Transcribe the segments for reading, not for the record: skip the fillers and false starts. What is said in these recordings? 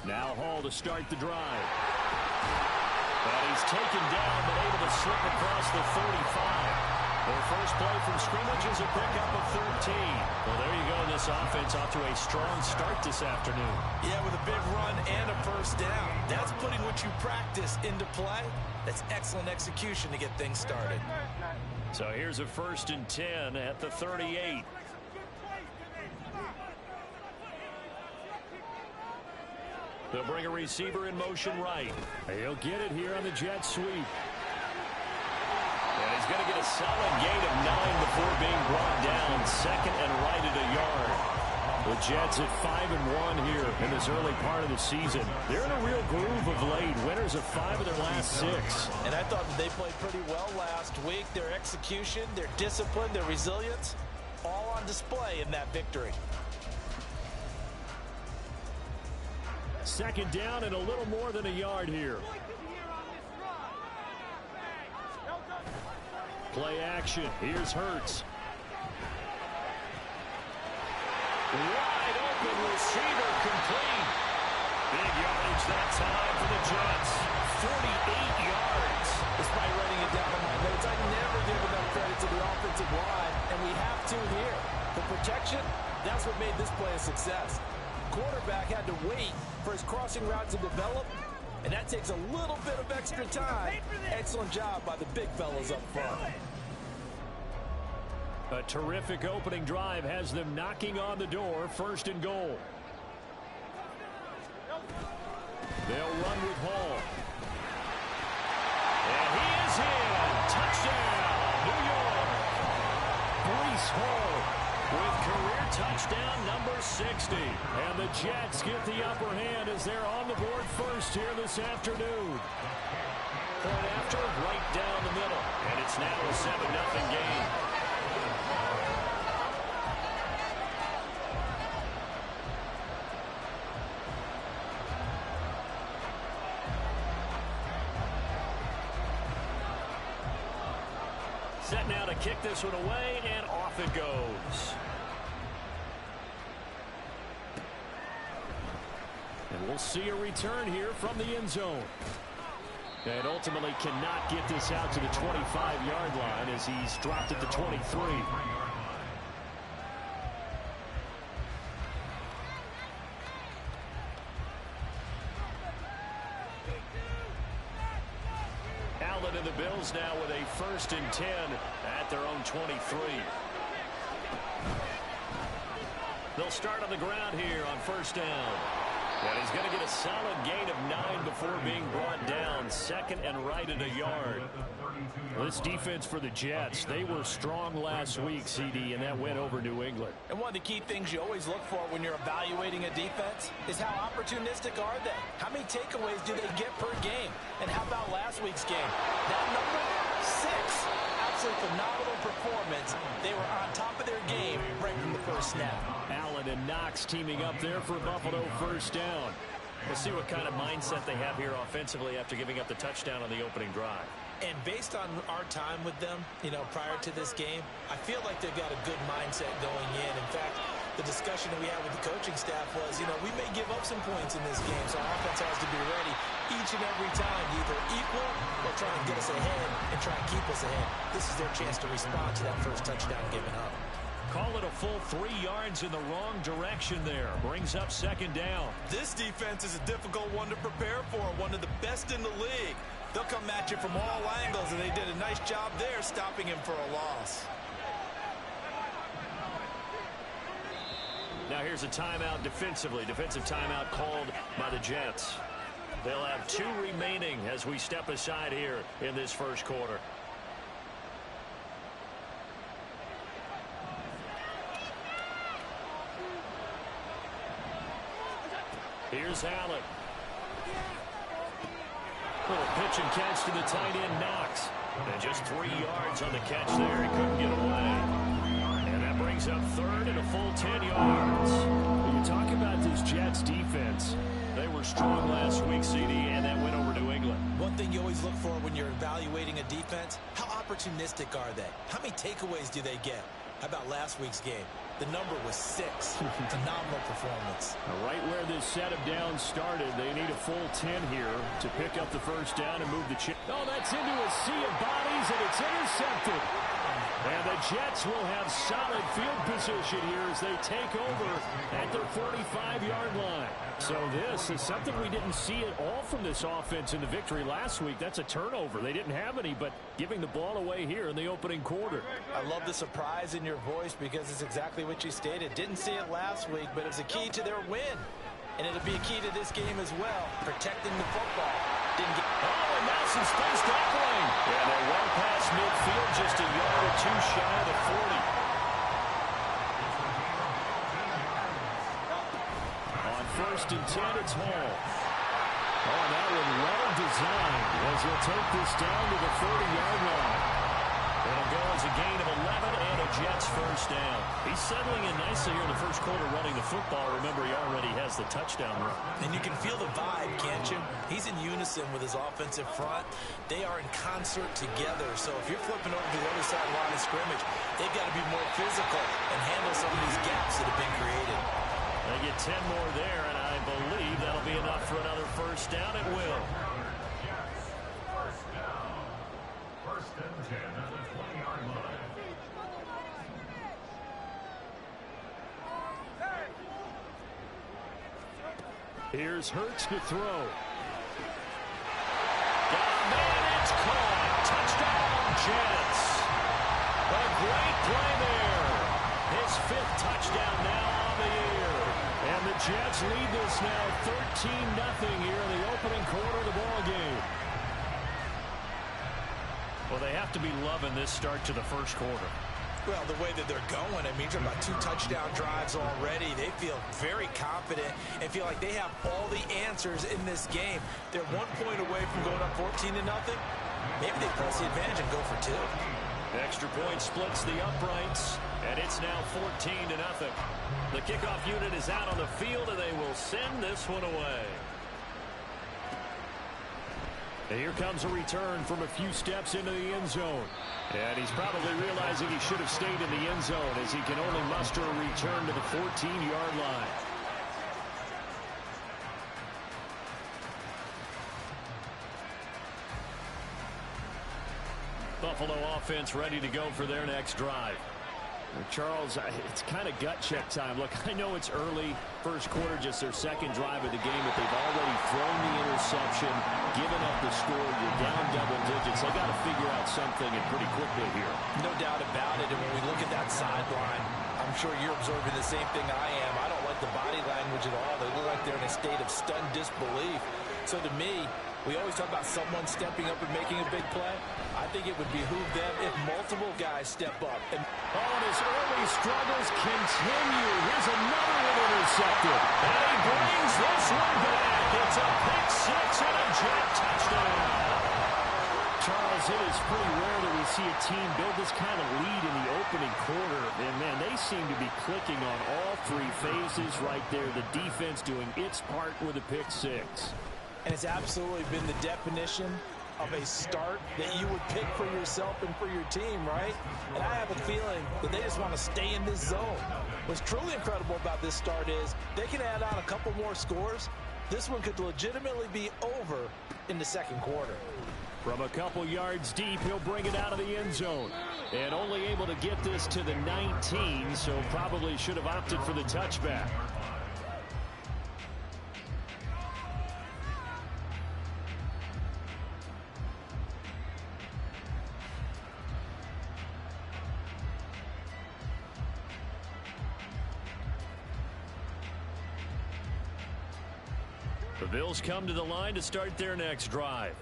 Now Hall to start the drive. And he's taken down, but able to slip across the 35. Their first play from scrimmage is a pickup of 13. Well, there you go. This offense off to a strong start this afternoon. Yeah, with a big run and a first down. That's putting what you practice into play. That's excellent execution to get things started. So here's a 1st and 10 at the 38. They'll bring a receiver in motion right. He'll get it here on the jet sweep. And he's going to get a solid gain of 9 before being brought down. 2nd and right at a yard. The Jets at 5-1 here in this early part of the season. They're in a real groove of late. Winners of 5 of their last 6. And I thought that they played pretty well last week. Their execution, their discipline, their resilience, all on display in that victory. 2nd down and a little more than a yard here. Play action. Here's Hurts. Wide open receiver complete. Big yardage that time for the Jets. 48 yards. Despite writing it down in my notes, I never give enough credit to the offensive line, and we have to here. The protection, that's what made this play a success. Quarterback had to wait for his crossing route to develop, and that takes a little bit of extra time. Excellent job by the big fellas up front. A terrific opening drive has them knocking on the door. 1st and goal. They'll run with Hall. And he is in. Touchdown, New York. Breece Hall with career touchdown number 60. And the Jets get the upper hand as they're on the board first here this afternoon. Point after, right down the middle. And it's now a 7-0 game. Set now to kick this one away, and off it goes. And we'll see a return here from the end zone. And ultimately cannot get this out to the 25-yard line as he's dropped at the 23. Allen and the Bills now with a 1st and 10 at their own 23. They'll start on the ground here on 1st down. And he's going to get a solid gain of 9 before being brought down. 2nd and right at a yard. This defense for the Jets, they were strong last week, CD, and that went over New England. And one of the key things you always look for when you're evaluating a defense is how opportunistic are they? How many takeaways do they get per game? And how about last week's game? That number, 6. Absolutely phenomenal performance. They were on top of their game right from the first snap. Allen and Knox teaming up there for Buffalo 1st down. We'll see what kind of mindset they have here offensively after giving up the touchdown on the opening drive. And based on our time with them, prior to this game, I feel like they've got a good mindset going in. In fact, the discussion that we had with the coaching staff was, we may give up some points in this game, so our offense has to be ready each and every time to either equal or try and get us ahead and try and keep us ahead. This is their chance to respond to that first touchdown given up. Call it a full 3 yards in the wrong direction there. Brings up 2nd down. This defense is a difficult one to prepare for, one of the best in the league. They'll come at you from all angles, and they did a nice job there stopping him for a loss. Now here's a timeout defensively. Defensive timeout called by the Jets. They'll have 2 remaining as we step aside here in this first quarter. Here's Allen. Little pitch and catch to the tight end, Knox. And just 3 yards on the catch there. He couldn't get away. And that brings up 3rd and a full 10 yards. When you talk about this Jets defense, they were strong last week, CD, and that went over New England. One thing you always look for when you're evaluating a defense, how opportunistic are they? How many takeaways do they get? How about last week's game? The number was 6. Phenomenal performance. Right where this set of downs started, they need a full 10 here to pick up the first down and move the chain. Oh, that's into a sea of bodies, and it's intercepted. And the Jets will have solid field position here as they take over at their 45-yard line. So this is something we didn't see at all from this offense in the victory last week. That's a turnover. They didn't have any, but giving the ball away here in the opening quarter. I love the surprise in your voice because it's exactly what you stated. Didn't see it last week, but it was a key to their win. And it'll be a key to this game as well, protecting the football. Didn't get... Oh, and now some space tackling. And they're well past midfield, just a yard or two shy of the 40. On 1st and 10, it's Hall. Oh, that one well designed as he'll take this down to the 30-yard line. It'll go as a gain of 11 and a Jets first down. He's settling in nicely here in the first quarter running the football. Remember, he already has the touchdown run. And you can feel the vibe, can't you? He's in unison with his offensive front. They are in concert together. So if you're flipping over to the other side line of scrimmage, they've got to be more physical and handle some of these gaps that have been created. They get 10 more there, and I believe that'll be enough for another first down. It will. First and 10 at the 20-yard line. Here's Hurts to throw. Got a man, it's caught. Touchdown, Jets. A great play there. His 5th touchdown now on the year. And the Jets lead this now 13-0 here in the opening quarter of the ball game. Well, they have to be loving this start to the first quarter. Well, the way that they're going, I mean, you're about 2 touchdown drives already. They feel very confident and feel like they have all the answers in this game. They're 1 point away from going up 14-0. Maybe they press the advantage and go for 2. Extra point splits the uprights, and it's now 14-0. The kickoff unit is out on the field, and they will send this one away. And here comes a return from a few steps into the end zone. And he's probably realizing he should have stayed in the end zone as he can only muster a return to the 14-yard line. Buffalo offense ready to go for their next drive. Charles, it's kind of gut check time. Look, I know it's early, first quarter, just their second drive of the game, but they've already thrown the interception, given up the score. You're down double digits. They got to figure out something and pretty quickly here. No doubt about it. And when we look at that sideline, I'm sure you're observing the same thing I am. I don't like the body language at all. They look like they're in a state of stunned disbelief. So to me, we always talk about someone stepping up and making a big play. I think it would behoove them if multiple guys step up. And his early struggles continue. Here's another one intercepted. And he brings this one back. It's a pick 6 and a Jet touchdown. Charles, it is pretty rare that we see a team build this kind of lead in the opening quarter. And, man, they seem to be clicking on all 3 phases right there. The defense doing its part with a pick 6. And it's absolutely been the definition of a start that you would pick for yourself and for your team, right? And I have a feeling that they just want to stay in this zone. What's truly incredible about this start is they can add on a couple more scores. This one could legitimately be over in the second quarter. From a couple yards deep, he'll bring it out of the end zone. And only able to get this to the 19, so probably should have opted for the touchback. The Bills come to the line to start their next drive.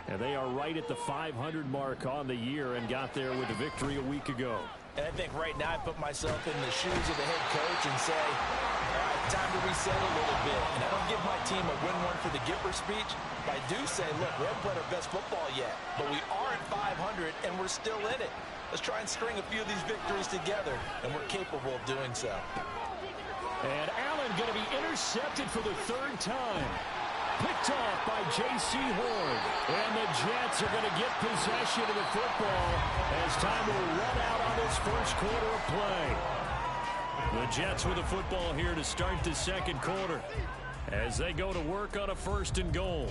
And they are right at the 500 mark on the year and got there with a victory a week ago. And I think right now I put myself in the shoes of the head coach and say, all right, time to reset a little bit. And I don't give my team a win one for the Gipper speech, but I do say, look, we haven't played our best football yet, but we are at 500 and we're still in it. Let's try and string a few of these victories together, and we're capable of doing so. And Allen going to be intercepted for the 3rd time. Picked off by J.C. Horn. And the Jets are going to get possession of the football as as time will run out on this first quarter of play. The Jets with the football here to start the second quarter as they go to work on a 1st and goal.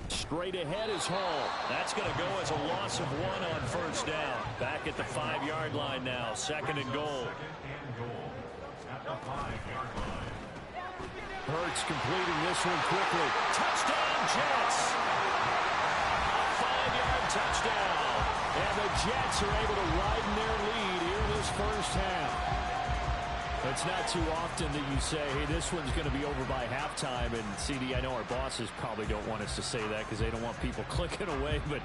Straight ahead is Hall. That's going to go as a loss of 1 on 1st down. Back at the 5-yard line now. 2nd and goal. Hurts completing this one quickly. Touchdown, Jets! A 5-yard touchdown. And the Jets are able to widen their lead here in this first half. It's not too often that you say, hey, this one's going to be over by halftime. And, CD, I know our bosses probably don't want us to say that because they don't want people clicking away. But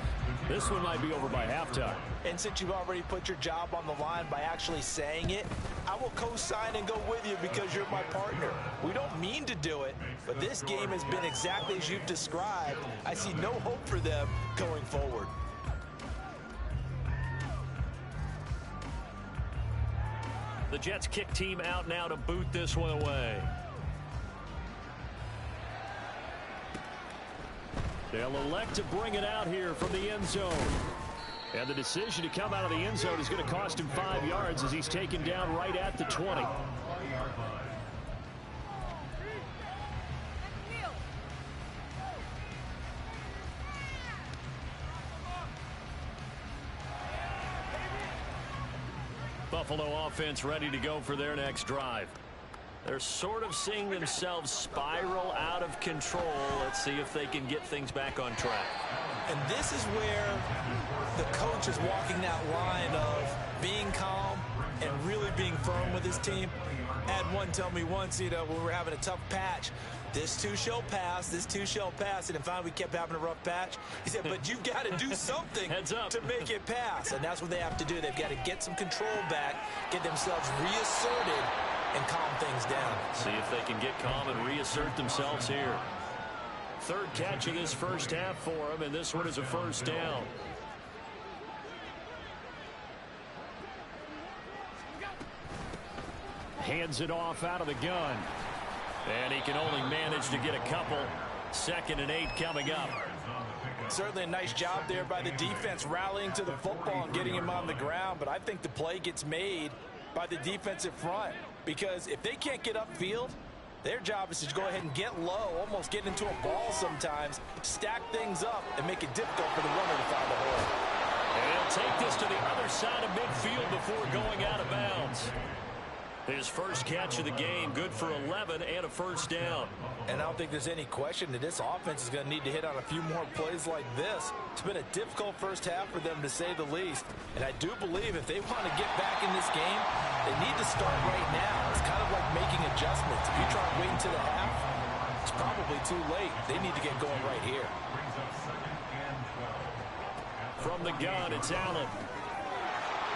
this one might be over by halftime. And since you've already put your job on the line by actually saying it, I will co-sign and go with you because you're my partner. We don't mean to do it, but this game has been exactly as you've described. I see no hope for them going forward. The Jets kick team out now to boot this one away. They'll elect to bring it out here from the end zone. And the decision to come out of the end zone is going to cost him 5 yards as he's taken down right at the 20. Buffalo offense ready to go for their next drive. They're sort of seeing themselves spiral out of control. Let's see if they can get things back on track. And this is where the coach is walking that line of being calm and really being firm with his team. I had one tell me once, when we were having a tough patch, this too shall pass, this too shall pass. And finally we kept having a rough patch. He said, but you've got to do something to make it pass. And that's what they have to do. They've got to get some control back, get themselves reasserted, and calm things down. See if they can get calm and reassert themselves here. 3rd catch of this first half for them, and this one is a 1st down. Hands it off out of the gun. And he can only manage to get a couple. 2nd and 8 coming up. Certainly a nice job there by the defense rallying to the football and getting him on the ground. But I think the play gets made by the defensive front. Because if they can't get upfield, their job is to go ahead and get low, almost get into a ball sometimes, stack things up, and make it difficult for the runner to find a hole. And he'll take this to the other side of midfield before going out of bounds. His first catch of the game, good for 11 and a 1st down. And I don't think there's any question that this offense is going to need to hit on a few more plays like this. It's been a difficult first half for them, to say the least. And I do believe if they want to get back in this game, they need to start right now. It's kind of like making adjustments. If you try to wait until the half, it's probably too late. They need to get going right here. From the gun, it's Allen.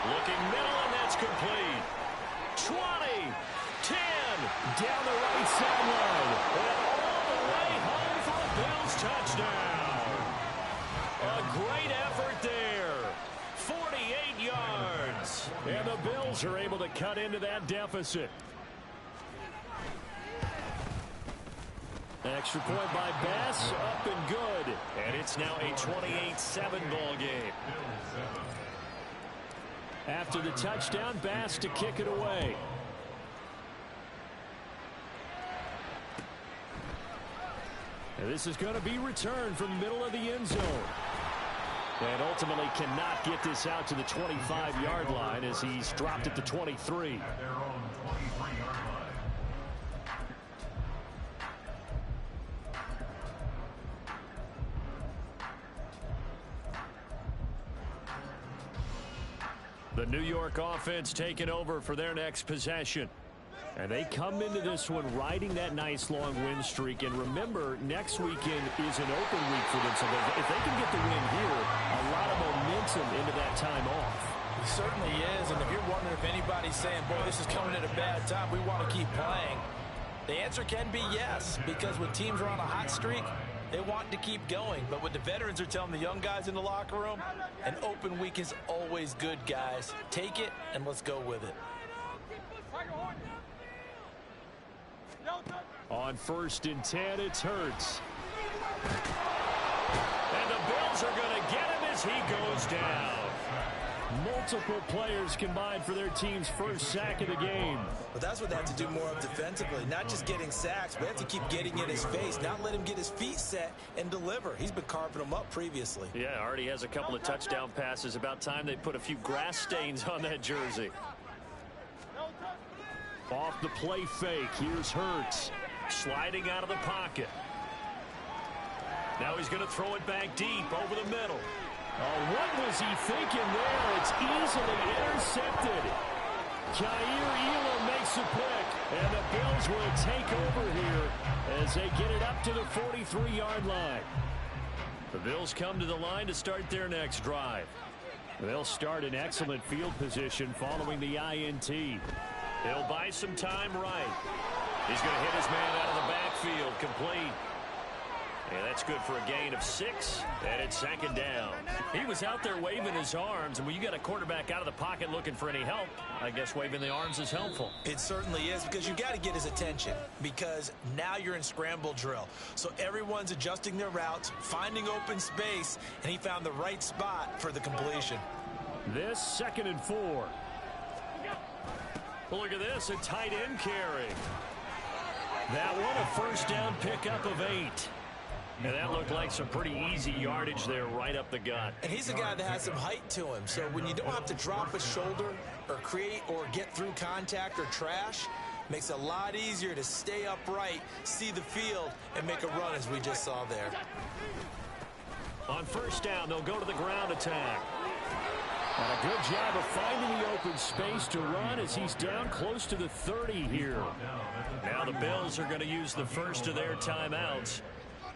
Looking middle, and that's complete. 20, 10, down the right sideline, and all the way home for a Bills touchdown. A great effort there. 48 yards. And the Bills are able to cut into that deficit. Extra point by Bass, up and good. And it's now a 28-7 ball game. After the touchdown, Bass to kick it away. And this is going to be returned from the middle of the end zone. And ultimately cannot get this out to the 25-yard line as he's dropped at the 23. The New York offense taking over for their next possession. And they come into this one riding that nice long win streak. And remember, next weekend is an open week for them. So if they can get the win here, a lot of momentum into that time off. It certainly is. And if you're wondering if anybody's saying, boy, this is coming at a bad time, we want to keep playing, the answer can be yes. Because when teams are on a hot streak, They want to keep going, but what the veterans are telling the young guys in the locker room, an open week is always good, guys. Take it, and let's go with it. On 1st and 10, it's Hurts. And the Bills are going to get him as he goes down. Multiple players combined for their team's first sack of the game. But that's what they have to do more of defensively. Not just getting sacks, but they have to keep getting in his face. Not let him get his feet set and deliver. He's been carving them up previously. Yeah, already has a couple of touchdown passes. About time they put a few grass stains on that jersey. Off the play fake. Here's Hurts. Sliding out of the pocket. Now he's going to throw it back deep over the middle. Oh, what was he thinking there? It's easily intercepted. Kaiir Elam makes a pick, and the Bills will take over here as they get it up to the 43-yard line. The Bills come to the line to start their next drive. They'll start in excellent field position following the INT. He'll buy some time right. He's going to hit his man out of the backfield, complete. And that's good for a gain of 6, and it's 2nd down. He was out there waving his arms, and when you got a quarterback out of the pocket looking for any help, I guess waving the arms is helpful. It certainly is, because you got to get his attention, because now you're in scramble drill. So everyone's adjusting their routes, finding open space, and he found the right spot for the completion. This 2nd and 4. Well, look at this, a tight end carry. That one a 1st down pickup of 8. And that looked like some pretty easy yardage there right up the gut. And he's a guy that has some height to him. So when you don't have to drop a shoulder or create or get through contact or trash, makes it a lot easier to stay upright, see the field, and make a run as we just saw there. On 1st down, they'll go to the ground attack. And a good job of finding the open space to run as he's down close to the 30 here. Now the Bills are going to use the first of their timeouts,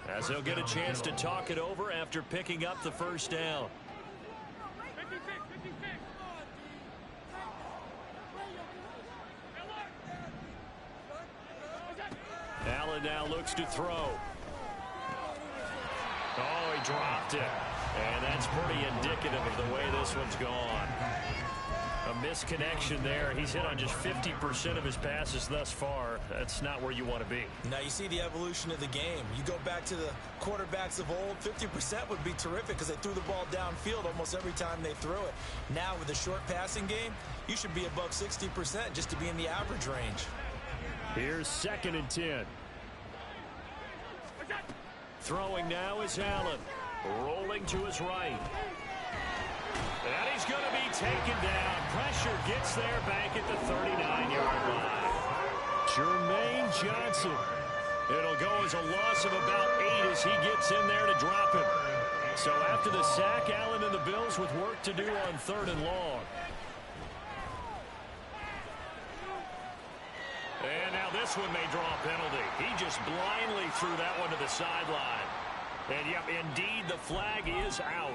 as they'll get a chance to talk it over after picking up the 1st down. Allen now looks to throw. Oh, he dropped it. And that's pretty indicative of the way this one's gone. A misconnection there. He's hit on just 50% of his passes thus far. That's not where you want to be. Now you see the evolution of the game. You go back to the quarterbacks of old, 50% would be terrific because they threw the ball downfield almost every time they threw it. Now with a short passing game, you should be above 60% just to be in the average range. Here's 2nd and 10. Throwing now is Allen. Rolling to his right. And he's going to be taken down. Pressure gets there back at the 39-yard line. Jermaine Johnson. It'll go as a loss of about 8 as he gets in there to drop him. So after the sack, Allen and the Bills with work to do on 3rd and long. And now this one may draw a penalty. He just blindly threw that one to the sideline. And, yep, indeed, the flag is out.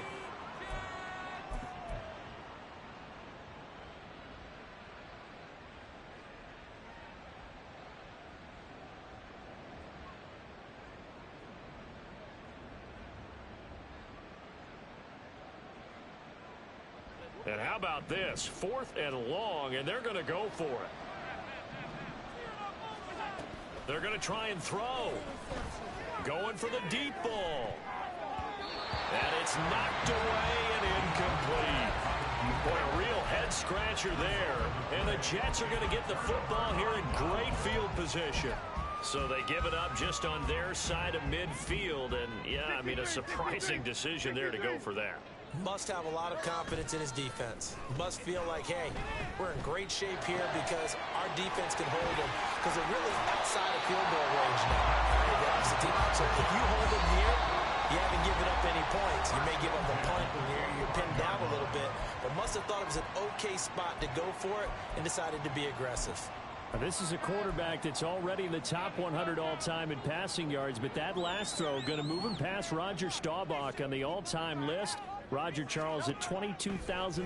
And how about this? 4th and long, and they're going to go for it. They're going to try and throw. Going for the deep ball. And it's knocked away and incomplete. Boy, a real head-scratcher there. And the Jets are going to get the football here in great field position. So they give it up just on their side of midfield. And, yeah, I mean, a surprising decision there to go for that. Must have a lot of confidence in his defense. Must feel like, hey, we're in great shape here because our defense can hold them. Because they're really outside of field goal range now. So if you hold them here, you haven't given up any points. You may give up a punt and you're pinned down a little bit. But must have thought it was an okay spot to go for it and decided to be aggressive. This is a quarterback that's already in the top 100 all-time in passing yards, but that last throw going to move him past Roger Staubach on the all-time list. Roger Charles at 22,700.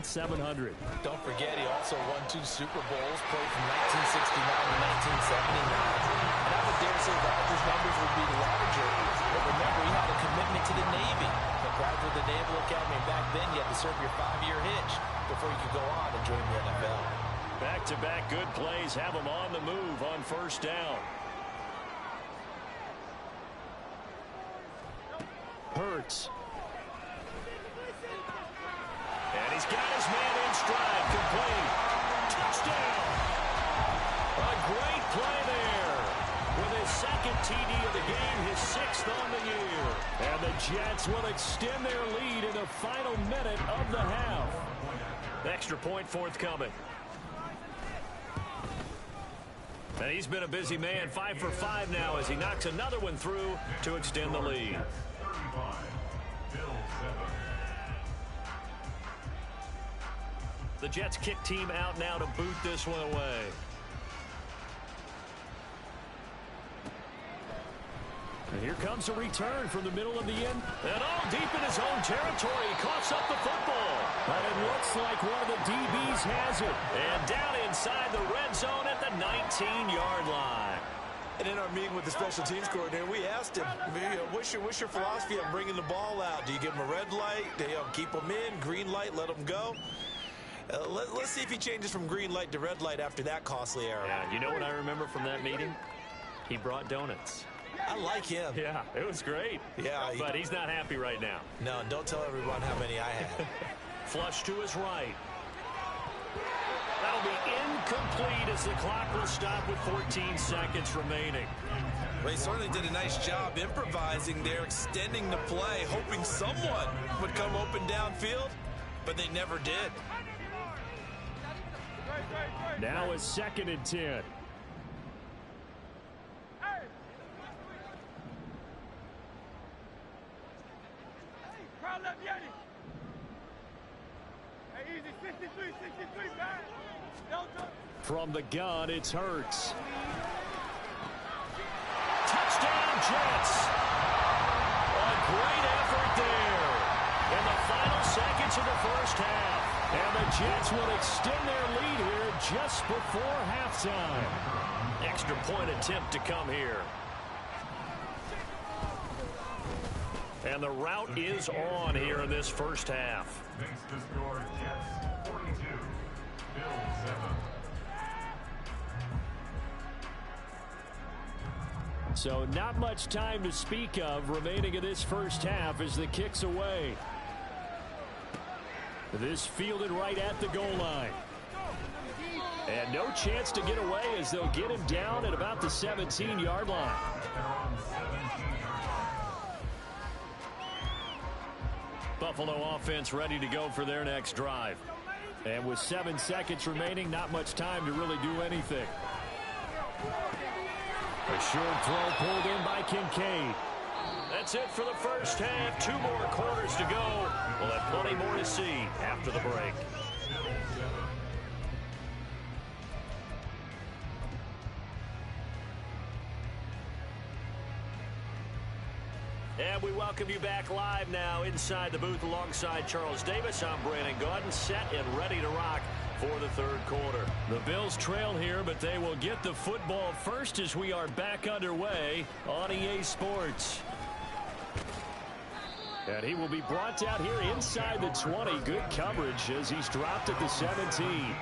Don't forget, he also won 2 Super Bowls, played from 1969 to 1979. And I would dare say Rodgers' numbers would be larger, but remember, he had a commitment to the Navy. But graduated the Naval Academy, and back then you had to serve your 5-year hitch before you could go on and join the NFL. Back-to-back good plays have him on the move on first down. Hurts. And he's got his man in stride, complete. Touchdown! A great play there. With his second TD of the game, his 6th on the year. And the Jets will extend their lead in the final minute of the half. Extra point forthcoming. And he's been a busy man, 5 for 5 now as he knocks another one through to extend the lead. The Jets kick team out now to boot this one away. And here comes a return from the middle of the end. And deep in his own territory, he coughs up the football. But it looks like one of the DBs has it. And down inside the red zone at the 19-yard line. And in our meeting with the special teams coordinator, we asked him, what's your philosophy on bringing the ball out? Do you give him a red light? Do you keep him in? Green light, let him go? Let's see if he changes from green light to red light after that costly error. Yeah, you know what I remember from that meeting? He brought donuts. I like him. Yeah, it was great. Yeah. But he's not happy right now. No, and don't tell everyone how many I had. Flush to his right. That'll be incomplete as the clock will stop with 14 seconds remaining. Well, he certainly did a nice job improvising there, extending the play, hoping someone would come open downfield, but they never did. Now a 2nd and 10. From the gun, it's Hurts. Touchdown, Jets. A great effort there in the final seconds of the first half. And the Jets will extend their lead here just before halftime. Extra point attempt to come here. And the route is on here in this first half. Makes the score Jets 42, Bills 7. So not much time to speak of remaining in this first half as the kick's away. This fielded right at the goal line. And no chance to get away as they'll get him down at about the 17-yard line. Buffalo offense ready to go for their next drive. And with 7 seconds remaining, not much time to really do anything. A short throw pulled in by Kincaid. That's it for the first half. 2 more quarters to go. We'll have plenty more to see after the break. And we welcome you back live now inside the booth alongside Charles Davis. I'm Brandon Gaudin, set and ready to rock for the third quarter. The Bills trail here, but they will get the football first as we are back underway on EA Sports. And he will be brought down here inside the 20. Good coverage as he's dropped at the 17.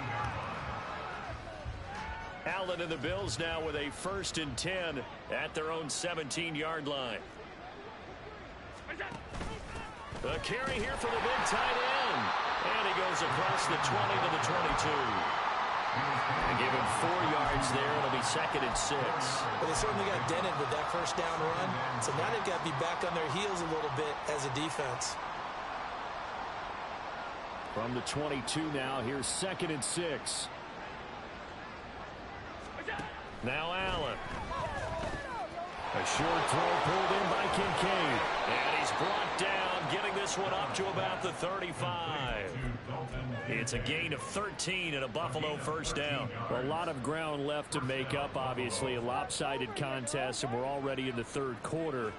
Allen and the Bills now with a 1st and 10 at their own 17-yard line. A carry here for the big tight end. And he goes across the 20 to the 22. And give him 4 yards there. It'll be 2nd and 6. Well, they certainly got dented with that first down run. So now they've got to be back on their heels a little bit as a defense. From the 22 now, here's 2nd and 6. Now Allen. A short throw pulled in by Kincaid. And he's brought down, getting this one up to about the 35. It's a gain of 13 and a Buffalo first down. A lot of ground left to make up, obviously. A lopsided contest, and we're already in the third quarter.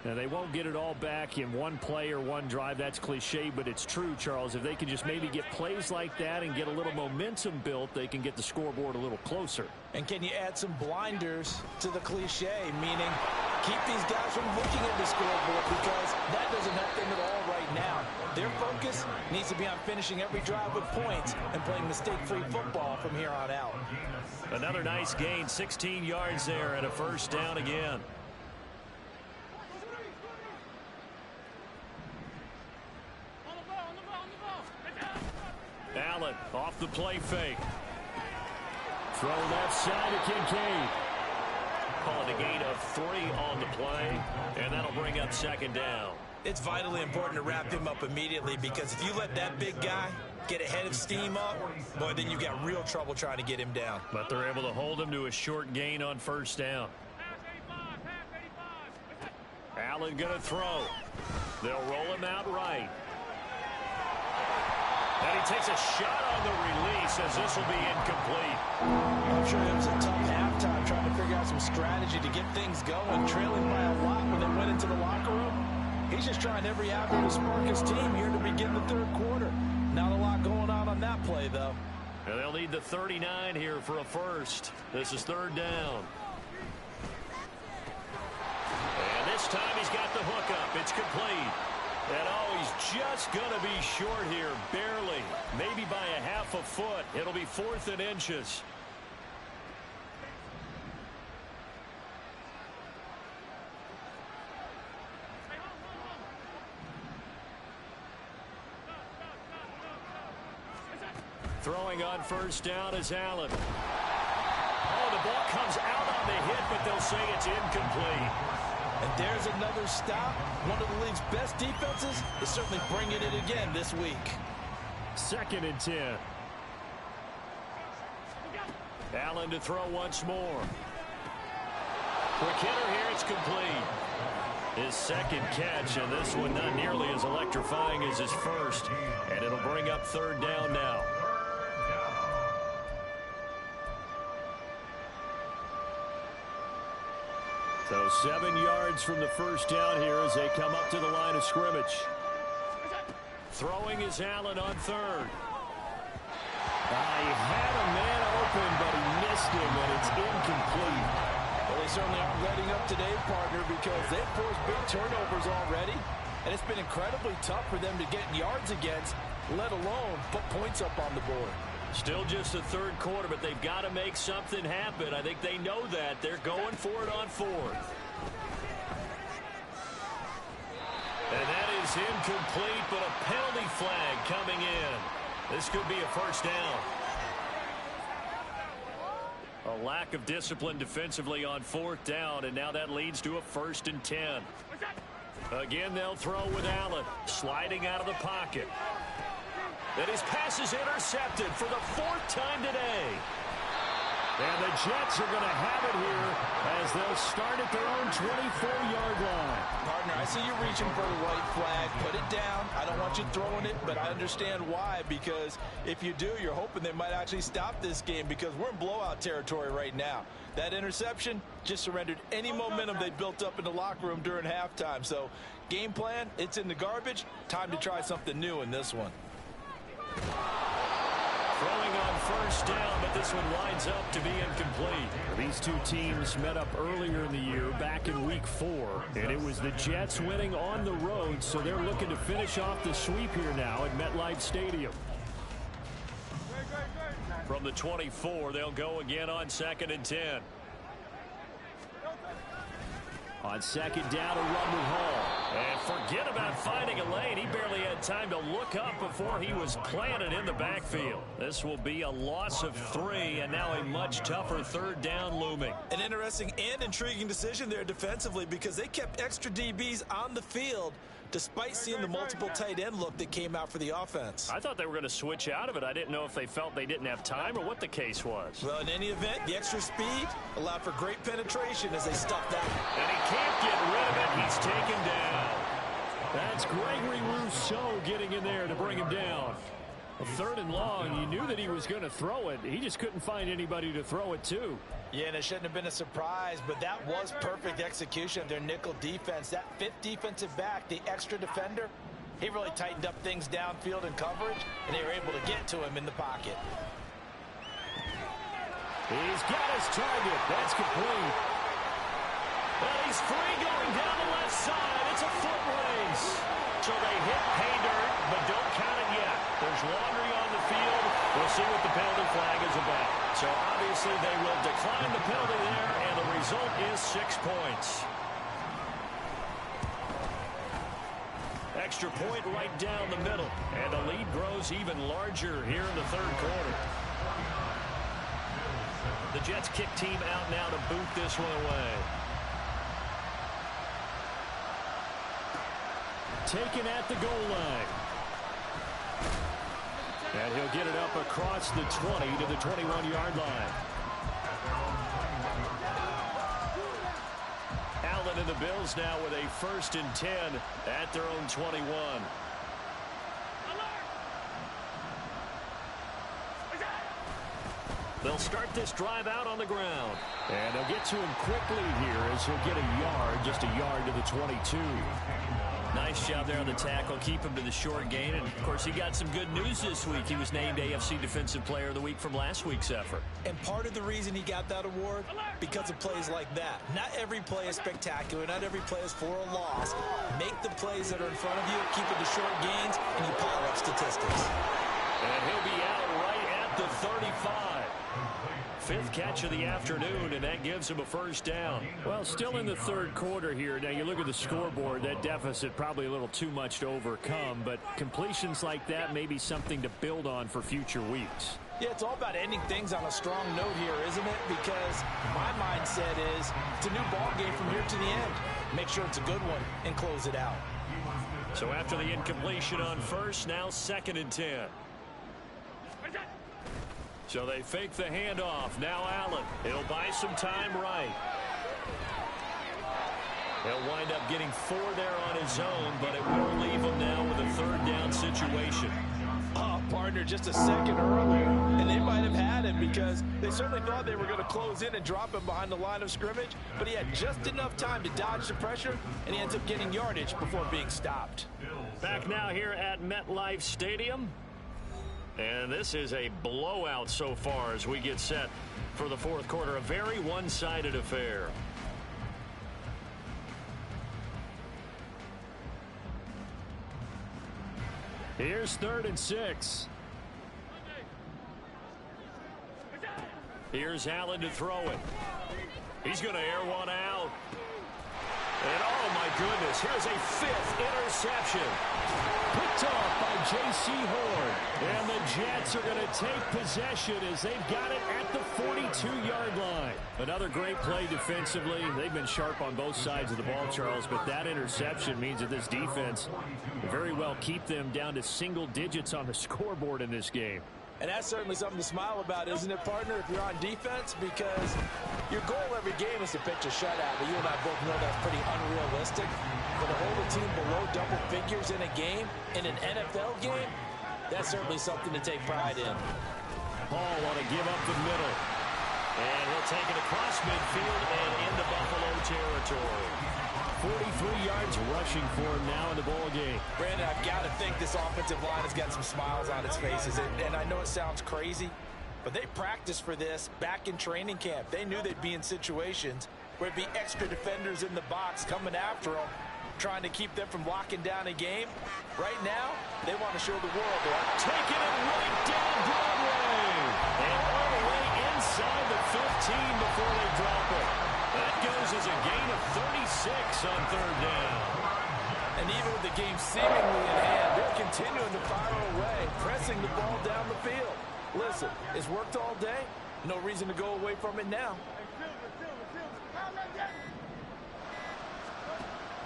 Now, they won't get it all back in one play or one drive. That's cliche, but it's true, Charles. If they can just maybe get plays like that and get a little momentum built, they can get the scoreboard a little closer. And can you add some blinders to the cliche, meaning keep these guys from looking at the scoreboard, because that doesn't help them at all right now. Their focus needs to be on finishing every drive with points and playing mistake-free football from here on out. Another nice gain, 16 yards there and a first down again. Allen off the play fake. Throw left side to Kincaid. Call it a gain of 3 on the play, and that'll bring up second down. It's vitally important to wrap him up immediately, because if you let that big guy get ahead of steam up, boy, then you've got real trouble trying to get him down. But they're able to hold him to a short gain on first down. Allen going to throw. They'll roll him out right. And he takes a shot on the release as this will be incomplete. I'm sure it was a tough halftime trying to figure out some strategy to get things going, trailing by a lot when they went into the locker room. He's just trying every avenue to spark his team here to begin the third quarter. Not a lot going on that play, though. And they'll need the 39 here for a first. This is third down. And this time he's got the hook up. It's complete. And oh, he's just going to be short here, barely. Maybe by a half a foot. It'll be 4th and inches. Throwing on first down is Allen. Oh, the ball comes out on the hit, but they'll say it's incomplete. And there's another stop. One of the league's best defenses is certainly bringing it again this week. 2nd and 10. Allen to throw once more. Quick hitter here, it's complete. His second catch, and this one not nearly as electrifying as his first. And it'll bring up third down now. So 7 yards from the first down here as they come up to the line of scrimmage. Throwing is Allen on third. He had a man open, but he missed him, and it's incomplete. Well, they certainly aren't letting up today, partner, because they've forced big turnovers already, and it's been incredibly tough for them to get yards against, let alone put points up on the board. Still just the third quarter, but they've got to make something happen. I think they know that. They're going for it on fourth. And that is incomplete, but a penalty flag coming in. This could be a first down. A lack of discipline defensively on fourth down, and now that leads to a 1st and 10. Again, they'll throw with Allen, sliding out of the pocket. And his pass is intercepted for the 4th time today. And the Jets are going to have it here as they'll start at their own 24-yard line. Partner, I see you reaching for the white flag. Put it down. I don't want you throwing it, but I understand why. Because if you do, you're hoping they might actually stop this game, because we're in blowout territory right now. That interception just surrendered any momentum they built up in the locker room during halftime. So game plan, it's in the garbage. Time to try something new in this one. Throwing on first down, but this one winds up to be incomplete. These two teams met up earlier in the year, back in week 4, and it was the Jets winning on the road, so they're looking to finish off the sweep here now at MetLife Stadium. From the 24, they'll go again on 2nd and 10. On second down, a run with Hall. And forget about finding a lane. He barely had time to look up before he was planted in the backfield. This will be a loss of 3, and now a much tougher third down looming. An interesting and intriguing decision there defensively, because they kept extra DBs on the field despite seeing the multiple tight end look that came out for the offense. I thought they were going to switch out of it. I didn't know if they felt they didn't have time or what the case was. Well, in any event, the extra speed allowed for great penetration as they stuffed that. And he can't get rid of it. He's taken down. That's Gregory Rousseau getting in there to bring him down. Third and long, you knew that he was going to throw it. He just couldn't find anybody to throw it to. Yeah, and it shouldn't have been a surprise, but that was perfect execution of their nickel defense. That fifth defensive back, the extra defender, he really tightened up things downfield in coverage, and they were able to get to him in the pocket. He's got his target. That's complete. Well, he's free going down the left side. It's a foot race. So they hit pay dirt, but don't count it yet. There's laundry on the field. We'll see what the penalty flag is about. So obviously they will decline the penalty there, and the result is 6 points. Extra point right down the middle, and the lead grows even larger here in the third quarter. The Jets kick team out now to boot this one away. Taken at the goal line. And he'll get it up across the 20 to the 21-yard line. Allen and the Bills now with a 1st and 10 at their own 21. They'll start this drive out on the ground. And they'll get to him quickly here as he'll get a yard, just a yard to the 22. Nice job there on the tackle. Keep him to the short gain. And, of course, he got some good news this week. He was named AFC Defensive Player of the Week from last week's effort. And part of the reason he got that award, because of plays like that. Not every play is spectacular. Not every play is for a loss. Make the plays that are in front of you, keep it to short gains, and you pile up statistics. And he'll be out right at the 35. 5th catch of the afternoon, and that gives him a 1st down. Well, still in the third quarter here. Now, you look at the scoreboard, that deficit probably a little too much to overcome, but completions like that may be something to build on for future weeks. Yeah, it's all about ending things on a strong note here, isn't it? Because my mindset is it's a new ball game from here to the end. Make sure it's a good one and close it out. So after the incompletion on 1st, now 2nd and 10. So they fake the handoff. Now Allen. He'll buy some time right. He'll wind up getting 4 there on his own, but it will leave him now with a 3rd down situation. Oh, partner, just a second earlier, and they might have had him because they certainly thought they were going to close in and drop him behind the line of scrimmage, but he had just enough time to dodge the pressure, and he ends up getting yardage before being stopped. Back now here at MetLife Stadium. And this is a blowout so far as we get set for the fourth quarter. A very one-sided affair. Here's 3rd and 6. Here's Allen to throw it. He's going to air one out. And oh my goodness, here's a 5th interception. Picked off by J.C. Horn. And the Jets are going to take possession as they've got it at the 42-yard line. Another great play defensively. They've been sharp on both sides of the ball, Charles, but that interception means that this defense will very well keep them down to single digits on the scoreboard in this game. And that's certainly something to smile about, isn't it, partner, if you're on defense? Because your goal every game is to pitch a shutout. But you and I both know that's pretty unrealistic. But to hold a team below double figures in a game, in an NFL game, that's certainly something to take pride in. Hall want to give up the middle. And he'll take it across midfield and into Buffalo territory. 43 yards rushing for him now in the ball game. Brandon, I've got to think this offensive line has got some smiles on its faces. And I know it sounds crazy, but they practiced for this back in training camp. They knew they'd be in situations where it'd be extra defenders in the box coming after them, trying to keep them from locking down a game. Right now, they want to show the world they're taking it right down Broadway. And all the way inside the 15 before they drop it. That goes as a gain of 36 on 3rd down. And even with the game seemingly in hand, they're continuing to fire away, pressing the ball down the field. Listen, it's worked all day. No reason to go away from it now.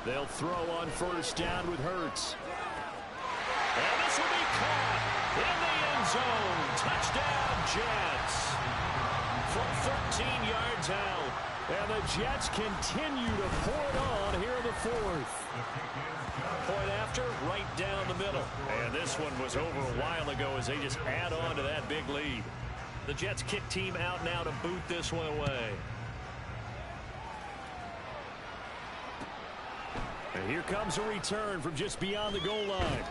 They'll throw on 1st down with Hurts. And this will be caught in the end zone. Touchdown, Jets. From 13 yards out. And the Jets continue to pour it on here in the fourth. Point after, right down the middle. And this one was over a while ago as they just add on to that big lead. The Jets kick team out now to boot this one away. And here comes a return from just beyond the goal line.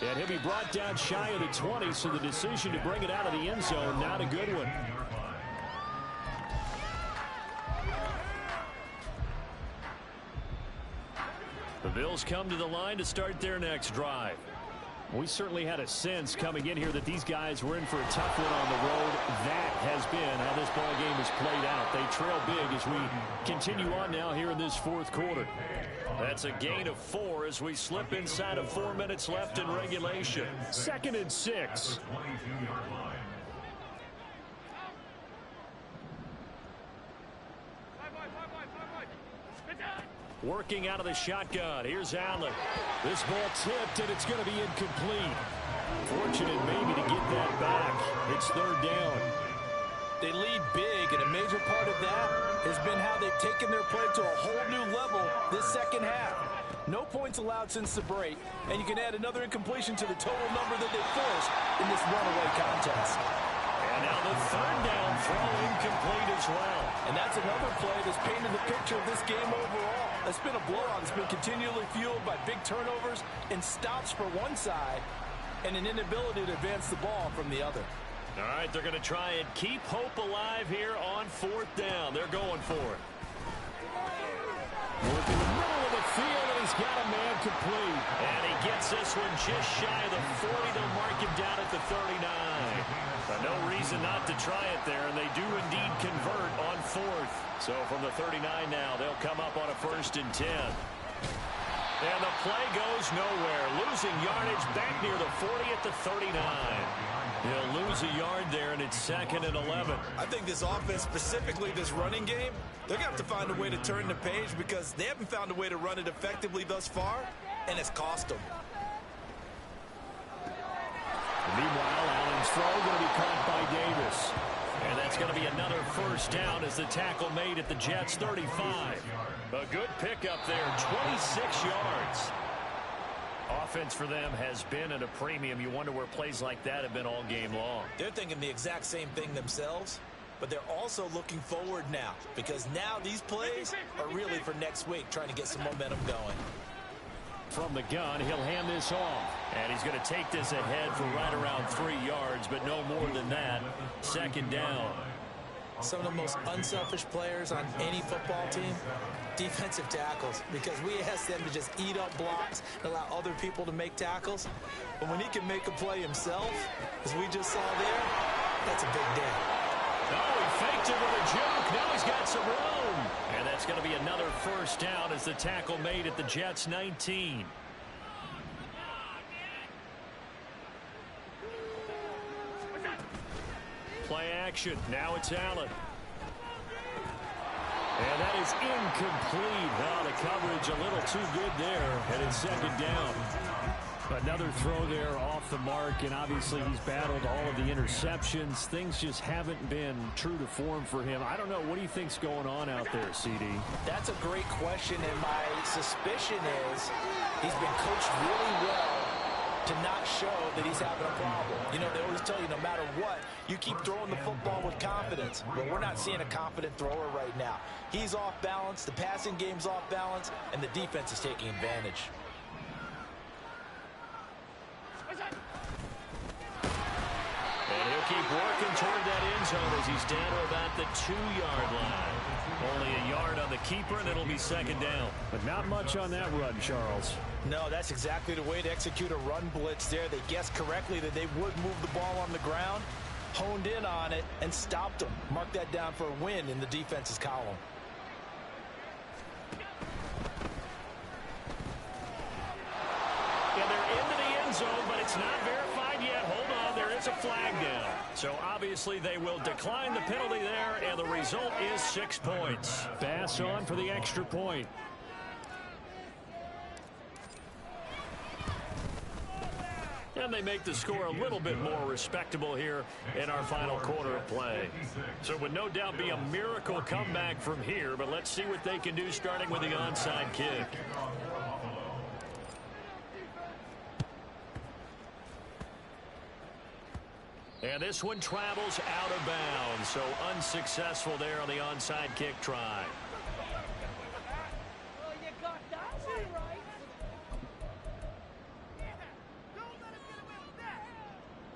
And he'll be brought down shy of the 20, so the decision to bring it out of the end zone, not a good one. The Bills come to the line to start their next drive. We certainly had a sense coming in here that these guys were in for a tough one on the road. That has been how this ball game has played out. They trail big as we continue on now here in this fourth quarter. That's a gain of 4 as we slip inside of 4 minutes left in regulation. 2nd and 6. Working out of the shotgun. Here's Allen. This ball tipped, and it's going to be incomplete. Fortunate maybe to get that back. It's 3rd down. They lead big, and a major part of that has been how they've taken their play to a whole new level this second half. No points allowed since the break, and you can add another incompletion to the total number that they forced in this runaway contest. And now the 3rd down throw incomplete as well. And that's another play that's painted the picture of this game overall. It's been a blowout. It's been continually fueled by big turnovers and stops for one side and an inability to advance the ball from the other. All right, they're going to try and keep hope alive here on 4th down. They're going for it. Working the middle of the field, and he's got a man complete. And he gets this one just shy of the 40. They'll mark him down at the 39. But no reason not to try it there, and they do indeed convert on 4th. So from the 39 now, they'll come up on a 1st and 10. And the play goes nowhere. Losing yardage back near the 40 at the 39. He'll lose a yard there, and it's 2nd and 11. I think this offense, specifically this running game, they're going to have to find a way to turn the page because they haven't found a way to run it effectively thus far, and it's cost them. Meanwhile, Allen's throw going to be caught by Davis. And that's going to be another 1st down as the tackle made at the Jets' 35. A good pickup there, 26 yards. Offense for them has been at a premium. You wonder where plays like that have been all game long. They're thinking the exact same thing themselves, but they're also looking forward now because now these plays are really for next week, trying to get some momentum going. From the gun, he'll hand this off. And he's going to take this ahead for right around 3 yards, but no more than that. 2nd down. Some of the most unselfish players on any football team, defensive tackles, because we ask them to just eat up blocks and allow other people to make tackles. But when he can make a play himself, as we just saw there, that's a big day. Oh, he faked it with a juke. Now he's got some room. And that's going to be another 1st down as the tackle made at the Jets' 19. Play action. Now it's Allen. And that is incomplete. Oh, the coverage a little too good there. And it's 2nd down. Another throw there off the mark, and obviously he's battled all of the interceptions. Things just haven't been true to form for him. I don't know. What do you think's going on out there, CD? That's a great question, and my suspicion is he's been coached really well to not show that he's having a problem. You know, they always tell you no matter what, you keep throwing the football with confidence. But we're not seeing a confident thrower right now. He's off balance, the passing game's off balance, and the defense is taking advantage. And he'll keep working toward that end zone as he's down to about the 2-yard line. Only a yard on the keeper, and it'll be 2nd down. But not much on that run, Charles. No, that's exactly the way to execute a run blitz there. They guessed correctly that they would move the ball on the ground, honed in on it, and stopped them. Mark that down for a win in the defense's column. And they're into the end zone, but it's not verified yet. Hold on, there is a flag down. So obviously they will decline the penalty there, and the result is 6 points. Bass on for the extra point. And they make the score a little bit more respectable here in our final quarter of play. So it would no doubt be a miracle comeback from here, but let's see what they can do starting with the onside kick. And this one travels out of bounds, so unsuccessful there on the onside kick try.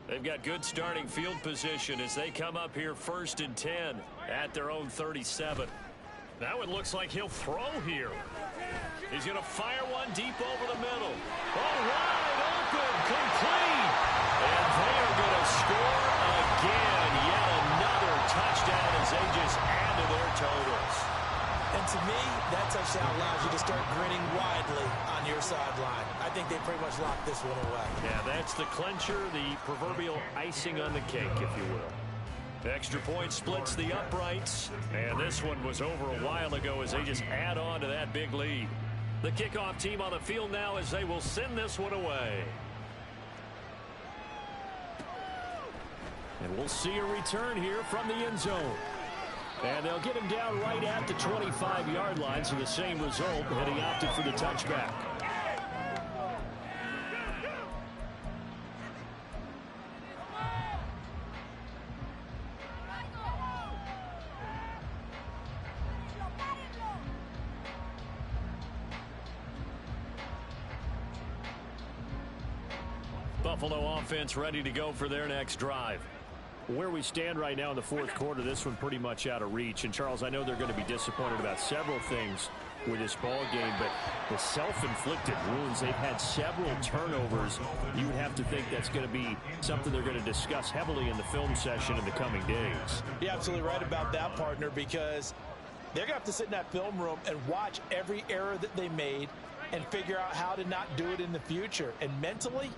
They've got good starting field position as they come up here 1st and 10 at their own 37. Now it looks like he'll throw here. He's going to fire one deep over the middle. Oh, wide open, complete. And they are going to score again. Yet another touchdown as they just add to their totals. And to me, that touchdown allows you to start grinning widely on your sideline. I think they pretty much locked this one away. Yeah, that's the clincher, the proverbial icing on the cake, if you will. Extra point splits the uprights, and this one was over a while ago as they just add on to that big lead. The kickoff team on the field now as they will send this one away. And we'll see a return here from the end zone. And they'll get him down right at the 25-yard line, so the same result, and he opted for the touchback. Buffalo offense ready to go for their next drive. Where we stand right now in the fourth quarter, this one pretty much out of reach. And, Charles, I know they're going to be disappointed about several things with this ball game, but the self-inflicted wounds, they've had several turnovers. You would have to think that's going to be something they're going to discuss heavily in the film session in the coming days. You're absolutely right about that, partner, because they're going to have to sit in that film room and watch every error that they made and figure out how to not do it in the future. And mentally,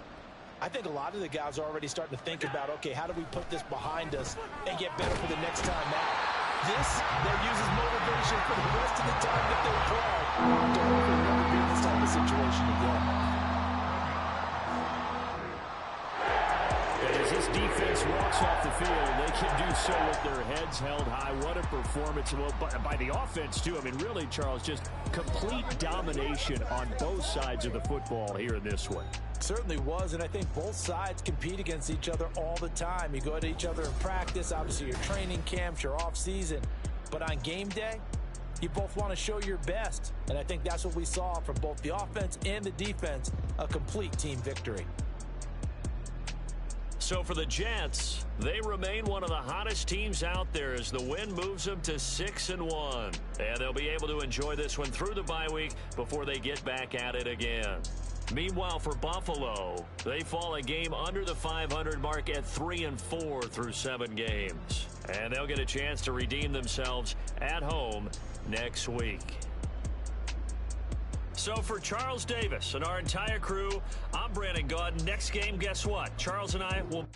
I think a lot of the guys are already starting to think about, okay, how do we put this behind us and get better for the next time out? This, they'll use as motivation for the rest of the time that they play to hopefully never be in this type of situation again. And as this defense walks off the field, they can do so with their heads held high. What a performance by the offense, too. I mean, really, Charles, just complete domination on both sides of the football here in this one. Certainly was, and I think both sides compete against each other all the time. You go at each other in practice, obviously your training camps, your off season, but on game day, you both want to show your best, and I think that's what we saw from both the offense and the defense, a complete team victory. So for the Jets, they remain one of the hottest teams out there as the win moves them to 6-1, and they'll be able to enjoy this one through the bye week before they get back at it again. Meanwhile, for Buffalo, they fall a game under the 500 mark at 3-4 through 7 games. And they'll get a chance to redeem themselves at home next week. So for Charles Davis and our entire crew, I'm Brandon Gaudin. Next game, guess what? Charles and I will...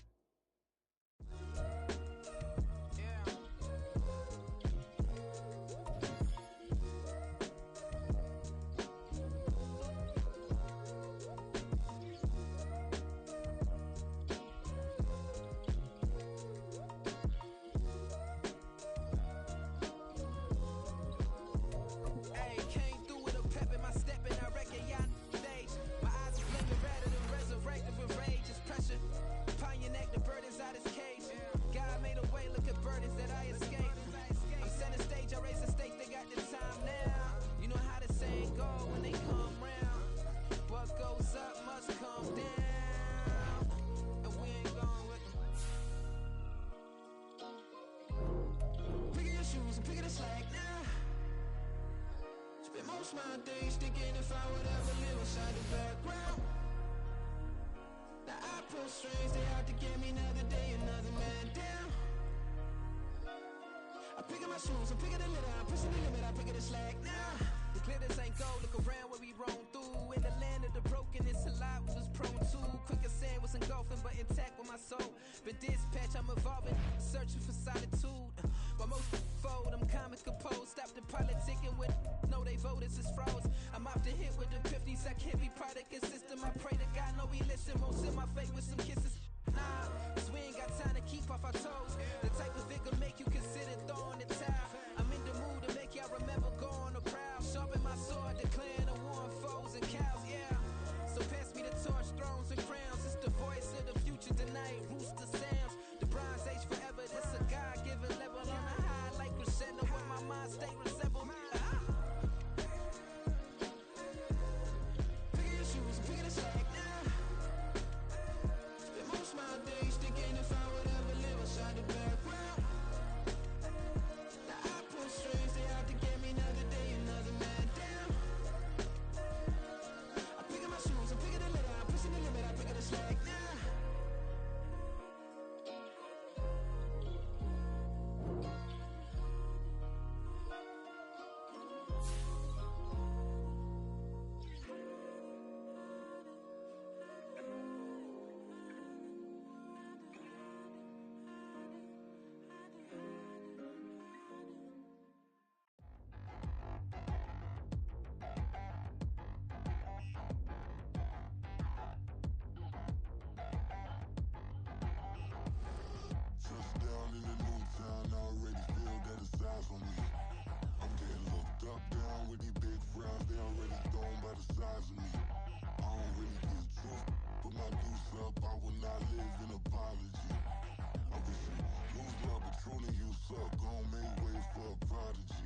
My days thinking if I would ever live inside the background. Now I pull strings, they out to get me another day, another man down. I'm picking my shoes, I'm picking the litter, I'm pushing the limit, I'm picking the slack now. The glitters ain't gold, look around where we roam through. In the land of the broken, it's a lot we was prone to. Quicker sand was engulfing, but intact with my soul. Been dispatched, I'm evolving, searching for solitude. But most fold, I'm calm and composed. Stop the politicking with no, they voters is frauds. I'm off the hit with the 50s, I can't be product and system. I pray to God, no, we listen, won't send my fate with by the size of me. I don't really get drunk, put my deuce up, I will not live in apology. I wish you lose love, but truly you suck, gon' make way for a prodigy.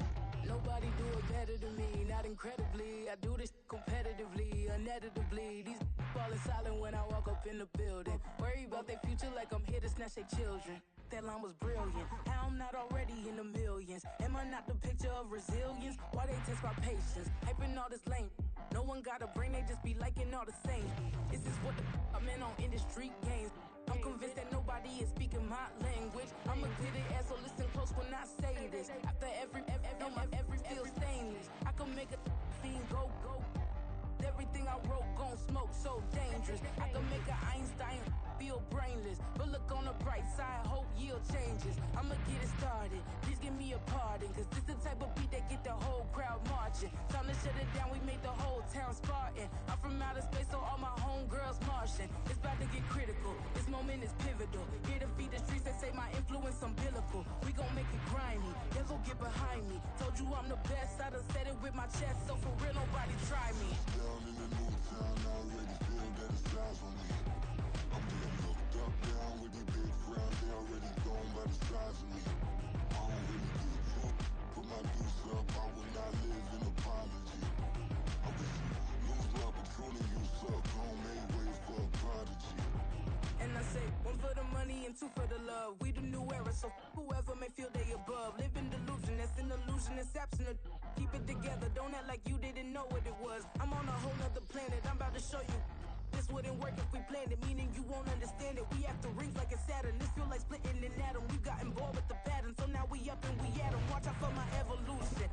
Nobody do it better than me, not incredibly. I do this competitively, uneditably. These falling silent when I walk up in the building. Worry about their future like I'm here to snatch their children. That line was brilliant. How I'm not already in the millions? Am I not the picture of resilience? Why they test my patience? Hyping all this lame. No one got a brain, they just be liking all the same. This is what the I'm in on industry games. I'm convinced that nobody is speaking my language. I'ma get it ass, so listen close when I say this. After every feel stainless. I can make a scene go. Everything I wrote gon' smoke, so dangerous. I can make an Einstein feel brainless. But look on the bright side, hope yield changes. I'ma get it started, please give me a pardon. Cause this the type of beat that get the whole crowd marching. Time to shut it down, we made the whole town Spartan. I'm from outer space, so all my homegirls Martian. It's about to get critical, this moment is pivotal. Here to feed the streets, they say my influence umbilical. We gon' make it grimy, devil get behind me. Told you I'm the best, I done said it with my chest. So for real, nobody try me. Down in the new town, I already feel that it's eyes on me. I'm getting looked up, down with these big frowns, they already gone by the size of me. I don't really get drunk, put my deuce up, I will not live in apology. I wish you lose love, but truly you suck, gon' make way for a prodigy. And I say, one for the money and two for the love. We the new era, so whoever may feel they above. Live in delusion, that's an illusion, that's absent. Keep it together, don't act like you didn't know what it was. I'm on a whole nother planet, I'm about to show you. This wouldn't work if we planned it, meaning you won't understand it. We have to rings like a Saturn, this feel like splitting an atom. We got involved with the pattern, so now we up and we at 'em. Watch out for my evolution.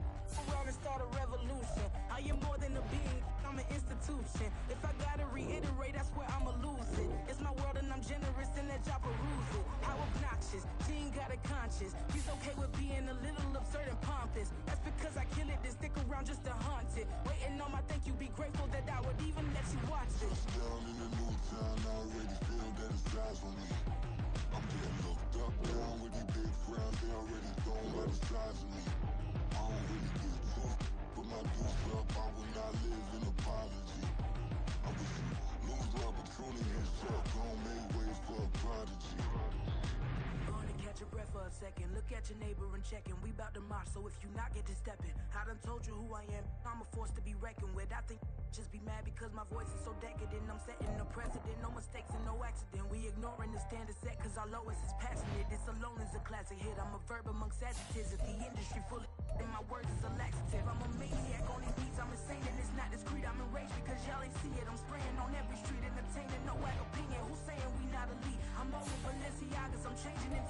Around and start a revolution. I am more than a being, I'm an institution. If I gotta reiterate, that's where I'ma lose it. It's my world and I'm generous and let y'all peruse it. How obnoxious, she ain't got a conscience. He's okay with being a little absurd and pompous. That's because I kill it, then stick around just to haunt it. Waiting on my thank you, be grateful that I would even let you watch this. Down in the new town, I already feel that it's eyes on me. I'm getting looked up, down with these big frowns, they already gone by the size of me. I don't really get drunk, put my deuce up, I will not live in apology. I wish you lose love, but truly you suck, gon' make way for a prodigy. Go on and catch your breath for a second. Look at your neighbor and check in. We bout to march, so if you not get to stepping. I done told you who I am. I'm a force to be reckoned with. I think just be mad because my voice is so decadent. I'm setting a precedent, no mistakes and no accident. We ignoring the standard set cause our lowest is passionate. This alone is a classic hit. I'm a verb amongst adjectives. If the industry full of and my words is a laxative. I'm a maniac on these beats, I'm insane and it's not discreet. I'm enraged because y'all ain't see it. I'm spraying on every street, entertaining, no whack opinion. Who's saying we not elite? I'm over Balenciagas, I'm changing it